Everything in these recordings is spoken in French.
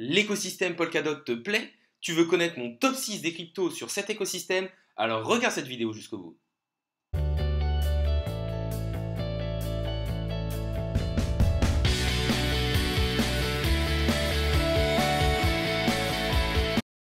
L'écosystème Polkadot te plaît? Tu veux connaître mon top 6 des cryptos sur cet écosystème? Alors regarde cette vidéo jusqu'au bout.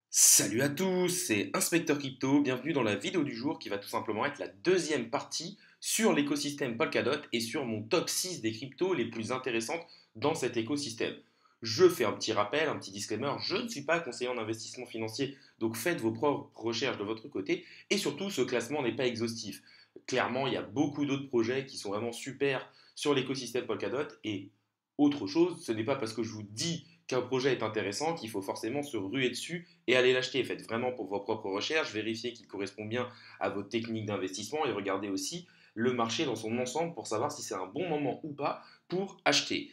Salut à tous, c'est Inspecteur Crypto, bienvenue dans la vidéo du jour qui va tout simplement être la deuxième partie sur l'écosystème Polkadot et sur mon top 6 des cryptos les plus intéressantes dans cet écosystème. Je fais un petit rappel, un petit disclaimer, je ne suis pas conseiller en investissement financier, donc faites vos propres recherches de votre côté et surtout ce classement n'est pas exhaustif. Clairement, il y a beaucoup d'autres projets qui sont vraiment super sur l'écosystème Polkadot et autre chose, ce n'est pas parce que je vous dis qu'un projet est intéressant qu'il faut forcément se ruer dessus et aller l'acheter. Faites vraiment pour vos propres recherches, vérifiez qu'il correspond bien à votre technique d'investissement et regardez aussi le marché dans son ensemble pour savoir si c'est un bon moment ou pas pour acheter.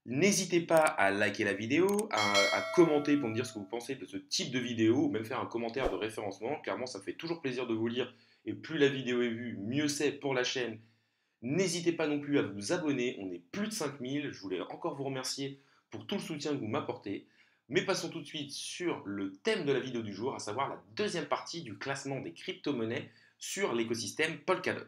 N'hésitez pas à liker la vidéo, à commenter pour me dire ce que vous pensez de ce type de vidéo ou même faire un commentaire de référencement. Clairement, ça me fait toujours plaisir de vous lire et plus la vidéo est vue, mieux c'est pour la chaîne. N'hésitez pas non plus à vous abonner, on est plus de 5000, je voulais encore vous remercier pour tout le soutien que vous m'apportez. Mais passons tout de suite sur le thème de la vidéo du jour, à savoir la deuxième partie du classement des crypto-monnaies sur l'écosystème Polkadot.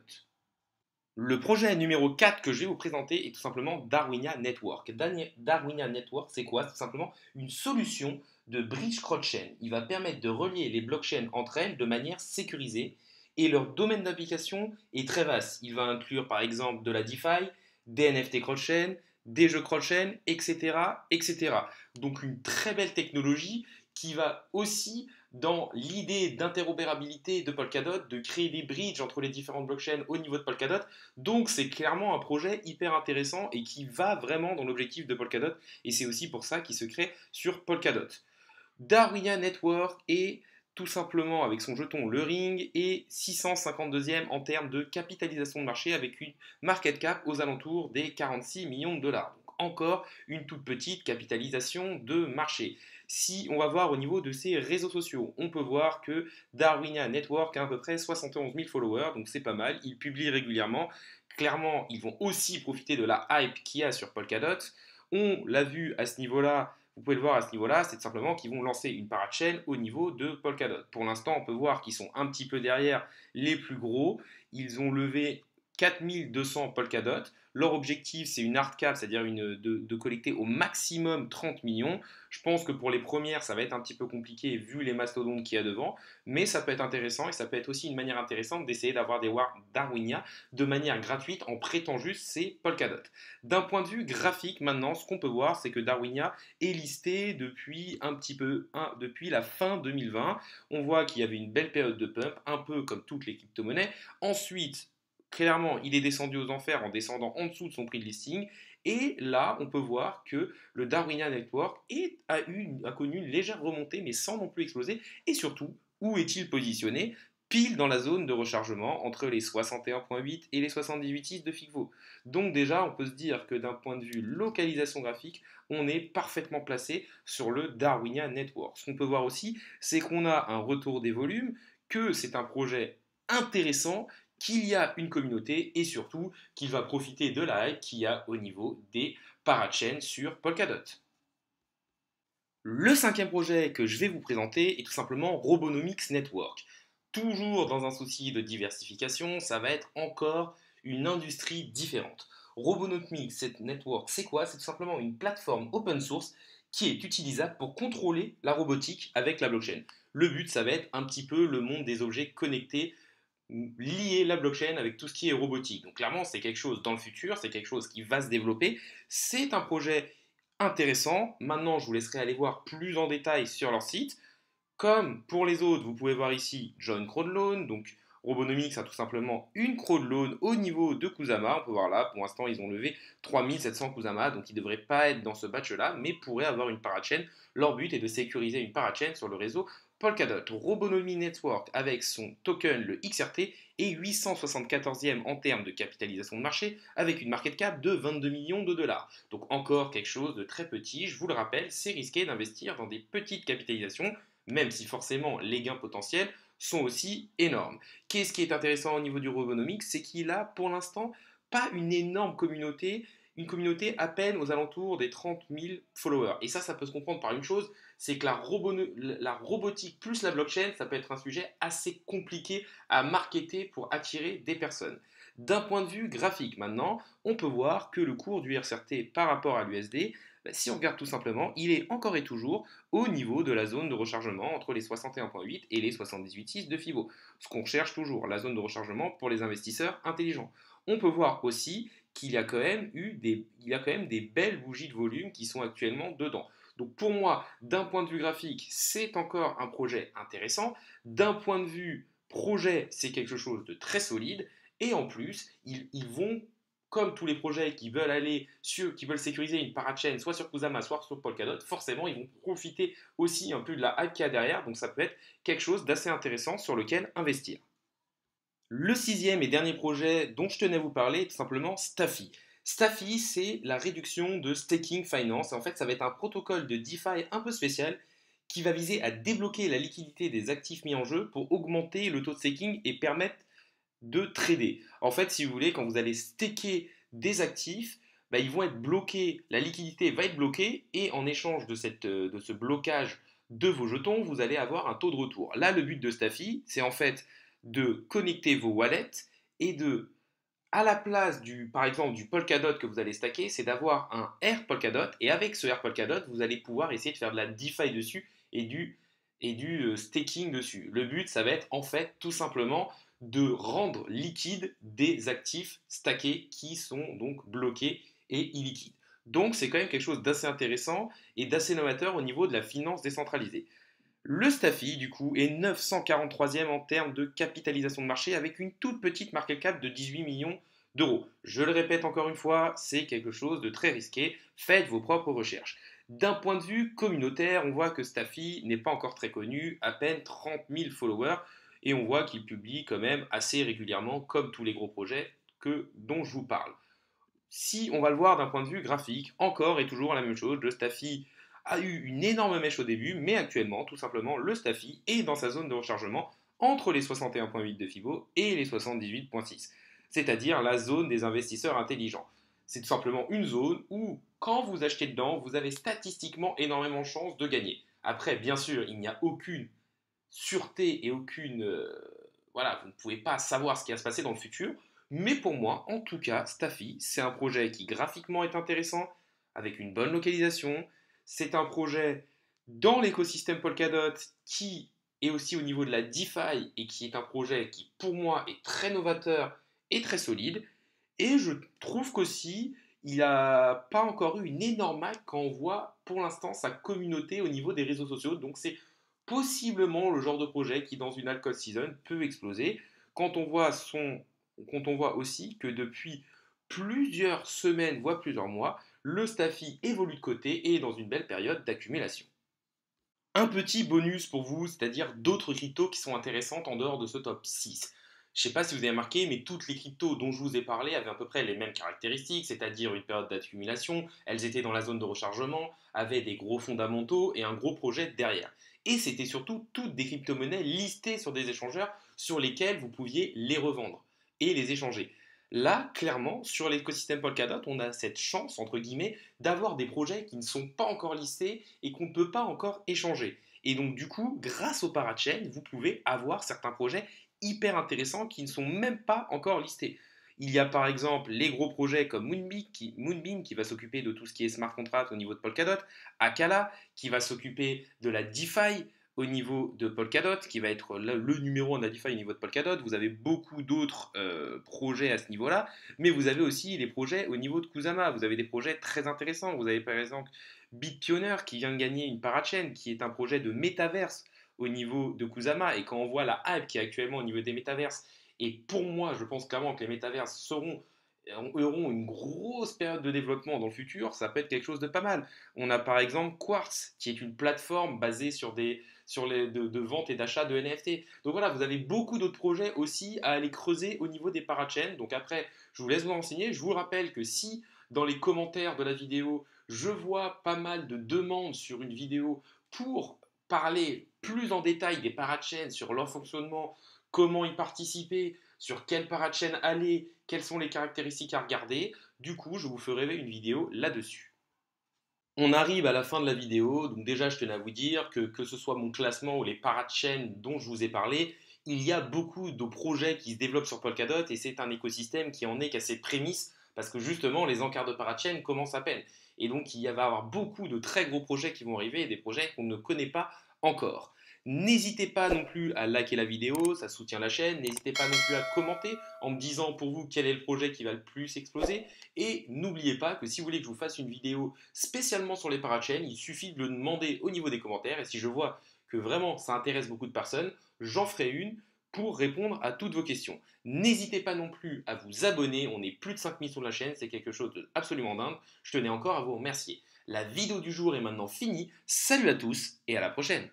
Le projet numéro 4 que je vais vous présenter est tout simplement Darwinia Network. Darwinia Network, c'est quoi? C'est tout simplement une solution de bridge cross-chain. Il va permettre de relier les blockchains entre elles de manière sécurisée et leur domaine d'application est très vaste. Il va inclure par exemple de la DeFi, des NFT cross-chain, des jeux cross-chain, etc., etc. Donc une très belle technologie qui va aussi dans l'idée d'interopérabilité de Polkadot, de créer des bridges entre les différentes blockchains au niveau de Polkadot. Donc c'est clairement un projet hyper intéressant et qui va vraiment dans l'objectif de Polkadot et c'est aussi pour ça qu'il se crée sur Polkadot. Darwinia Network est tout simplement avec son jeton Le Ring et 652e en termes de capitalisation de marché avec une market cap aux alentours des 46 millions de dollars. Donc encore une toute petite capitalisation de marché. Si on va voir au niveau de ses réseaux sociaux, on peut voir que Darwinia Network a à peu près 71 000 followers, donc c'est pas mal. Ils publient régulièrement. Clairement, ils vont aussi profiter de la hype qu'il y a sur Polkadot. On l'a vu à ce niveau-là. Vous pouvez le voir à ce niveau-là, c'est simplement qu'ils vont lancer une parachain au niveau de Polkadot. Pour l'instant, on peut voir qu'ils sont un petit peu derrière les plus gros. Ils ont levé 4200 Polkadot. Leur objectif, c'est une hard cap, c'est-à-dire de collecter au maximum 30 millions. Je pense que pour les premières, ça va être un petit peu compliqué vu les mastodontes qu'il y a devant, mais ça peut être intéressant et ça peut être aussi une manière intéressante d'essayer d'avoir des Darwinia de manière gratuite en prêtant juste ces Polkadot. D'un point de vue graphique, maintenant, ce qu'on peut voir, c'est que Darwinia est listé depuis depuis la fin 2020. On voit qu'il y avait une belle période de pump, un peu comme toutes les crypto-monnaies. Ensuite, clairement, il est descendu aux enfers en descendant en dessous de son prix de listing. Et là, on peut voir que le Darwinia Network a connu une légère remontée, mais sans non plus exploser. Et surtout, où est-il positionné? Pile dans la zone de rechargement entre les 61.8 et les 78.6 de Figvo. Donc déjà, on peut se dire que d'un point de vue localisation graphique, on est parfaitement placé sur le Darwinia Network. Ce qu'on peut voir aussi, c'est qu'on a un retour des volumes, que c'est un projet intéressant, qu'il y a une communauté et surtout qu'il va profiter de la hype qu'il y a au niveau des parachains sur Polkadot. Le cinquième projet que je vais vous présenter est tout simplement Robonomics Network. Toujours dans un souci de diversification, ça va être encore une industrie différente. Robonomics Network, c'est quoi? C'est tout simplement une plateforme open source qui est utilisable pour contrôler la robotique avec la blockchain. Le but, ça va être un petit peu le monde des objets connectés, lier la blockchain avec tout ce qui est robotique. Donc clairement, c'est quelque chose dans le futur, c'est quelque chose qui va se développer. C'est un projet intéressant. Maintenant, je vous laisserai aller voir plus en détail sur leur site. Comme pour les autres, vous pouvez voir ici Join Crowdloan. Donc Robonomics a tout simplement une crowdloan au niveau de Kusama. On peut voir là, pour l'instant, ils ont levé 3700 Kusama. Donc ils ne devraient pas être dans ce batch-là, mais pourraient avoir une parachain. Leur but est de sécuriser une parachain sur le réseau Polkadot. Robonomics Network avec son token, le XRT, est 874e en termes de capitalisation de marché avec une market cap de 22 millions de dollars. Donc encore quelque chose de très petit. Je vous le rappelle, c'est risqué d'investir dans des petites capitalisations, même si forcément les gains potentiels sont aussi énormes. Qu'est-ce qui est intéressant au niveau du Robonomics? C'est qu'il a pour l'instant pas une énorme communauté une communauté à peine aux alentours des 30 000 followers. Et ça peut se comprendre par une chose, c'est que la robotique plus la blockchain, ça peut être un sujet assez compliqué à marketer pour attirer des personnes. D'un point de vue graphique maintenant, on peut voir que le cours du RCRT par rapport à l'USD, si on regarde tout simplement, il est encore et toujours au niveau de la zone de rechargement entre les 61,8 et les 78,6 de Fibo. Ce qu'on cherche toujours, la zone de rechargement pour les investisseurs intelligents. On peut voir aussi qu'il y a quand même des belles bougies de volume qui sont actuellement dedans. Donc pour moi, d'un point de vue graphique, c'est encore un projet intéressant. D'un point de vue projet, c'est quelque chose de très solide. Et en plus, ils vont, comme tous les projets qui veulent sécuriser une parachain, soit sur Kusama, soit sur Polkadot, forcément, ils vont profiter aussi un peu de la hype qu'il y a derrière. Donc ça peut être quelque chose d'assez intéressant sur lequel investir. Le sixième et dernier projet dont je tenais à vous parler est tout simplement Staffy. Staffy, c'est la réduction de staking finance. En fait, ça va être un protocole de DeFi un peu spécial qui va viser à débloquer la liquidité des actifs mis en jeu pour augmenter le taux de staking et permettre de trader. En fait, si vous voulez, quand vous allez staker des actifs, bah, ils vont être bloqués, la liquidité va être bloquée et en échange de ce blocage de vos jetons, vous allez avoir un taux de retour. Là, le but de Staffy, c'est en fait de connecter vos wallets et de, à la place par exemple, du Polkadot que vous allez stacker, c'est d'avoir un R Polkadot et avec ce R Polkadot, vous allez pouvoir essayer de faire de la DeFi dessus et du staking dessus. Le but, ça va être en fait tout simplement de rendre liquide des actifs stackés qui sont donc bloqués et illiquides. Donc c'est quand même quelque chose d'assez intéressant et d'assez novateur au niveau de la finance décentralisée. Le Staffy, du coup, est 943e en termes de capitalisation de marché avec une toute petite market cap de 18 millions d'euros. Je le répète encore une fois, c'est quelque chose de très risqué. Faites vos propres recherches. D'un point de vue communautaire, on voit que Staffy n'est pas encore très connu, à peine 30 000 followers, et on voit qu'il publie quand même assez régulièrement, comme tous les gros projets dont je vous parle. Si on va le voir d'un point de vue graphique, encore et toujours la même chose, le Staffy a eu une énorme mèche au début, mais actuellement, tout simplement, le Staffy est dans sa zone de rechargement entre les 61,8 de Fibo et les 78,6, c'est-à-dire la zone des investisseurs intelligents. C'est tout simplement une zone où, quand vous achetez dedans, vous avez statistiquement énormément de chances de gagner. Après, bien sûr, il n'y a aucune sûreté et aucune... voilà, vous ne pouvez pas savoir ce qui va se passer dans le futur, mais pour moi, en tout cas, Staffy, c'est un projet qui graphiquement est intéressant, avec une bonne localisation. C'est un projet dans l'écosystème Polkadot qui est aussi au niveau de la DeFi et qui est un projet qui, pour moi, est très novateur et très solide. Et je trouve qu'aussi, il n'a pas encore eu une énorme hype quand on voit pour l'instant sa communauté au niveau des réseaux sociaux. Donc c'est possiblement le genre de projet qui, dans une alcohol season, peut exploser. Quand on voit quand on voit aussi que depuis plusieurs semaines, voire plusieurs mois, le Staffy évolue de côté et est dans une belle période d'accumulation. Un petit bonus pour vous, c'est-à-dire d'autres cryptos qui sont intéressantes en dehors de ce top 6. Je ne sais pas si vous avez remarqué, mais toutes les cryptos dont je vous ai parlé avaient à peu près les mêmes caractéristiques, c'est-à-dire une période d'accumulation, elles étaient dans la zone de rechargement, avaient des gros fondamentaux et un gros projet derrière. Et c'était surtout toutes des crypto-monnaies listées sur des échangeurs sur lesquels vous pouviez les revendre et les échanger. Là, clairement, sur l'écosystème Polkadot, on a cette chance, entre guillemets, d'avoir des projets qui ne sont pas encore listés et qu'on ne peut pas encore échanger. Et donc, du coup, grâce au parachain, vous pouvez avoir certains projets hyper intéressants qui ne sont même pas encore listés. Il y a par exemple les gros projets comme Moonbeam qui va s'occuper de tout ce qui est smart contract au niveau de Polkadot, Akala qui va s'occuper de la DeFi au niveau de Polkadot, qui va être le numéro 1 de la DeFi au niveau de Polkadot. Vous avez beaucoup d'autres projets à ce niveau-là, mais vous avez aussi des projets au niveau de Kusama. Vous avez des projets très intéressants. Vous avez par exemple BitPioneer qui vient de gagner une parachain, qui est un projet de métaverse au niveau de Kusama. Et quand on voit la hype qui est actuellement au niveau des métaverses, et pour moi, je pense clairement que les métaverses auront une grosse période de développement dans le futur, ça peut être quelque chose de pas mal. On a par exemple Quartz, qui est une plateforme basée de vente et d'achat de NFT. Donc voilà, vous avez beaucoup d'autres projets aussi à aller creuser au niveau des parachains. Donc après, je vous laisse vous renseigner. Je vous rappelle que si dans les commentaires de la vidéo, je vois pas mal de demandes sur une vidéo pour parler plus en détail des parachains, sur leur fonctionnement, comment y participer, sur quelle parachain aller, quelles sont les caractéristiques à regarder. Du coup, je vous ferai une vidéo là-dessus. On arrive à la fin de la vidéo, donc déjà je tenais à vous dire que ce soit mon classement ou les parachains dont je vous ai parlé, il y a beaucoup de projets qui se développent sur Polkadot et c'est un écosystème qui en est qu'à ses prémices parce que justement les encarts de parachain commencent à peine. Et donc il va y avoir beaucoup de très gros projets qui vont arriver et des projets qu'on ne connaît pas encore. N'hésitez pas non plus à liker la vidéo, ça soutient la chaîne. N'hésitez pas non plus à commenter en me disant pour vous quel est le projet qui va le plus exploser. Et n'oubliez pas que si vous voulez que je vous fasse une vidéo spécialement sur les parachains, il suffit de le demander au niveau des commentaires. Et si je vois que vraiment ça intéresse beaucoup de personnes, j'en ferai une pour répondre à toutes vos questions. N'hésitez pas non plus à vous abonner, on est plus de 5000 sur la chaîne, c'est quelque chose d'absolument dingue. Je tenais encore à vous remercier. La vidéo du jour est maintenant finie. Salut à tous et à la prochaine.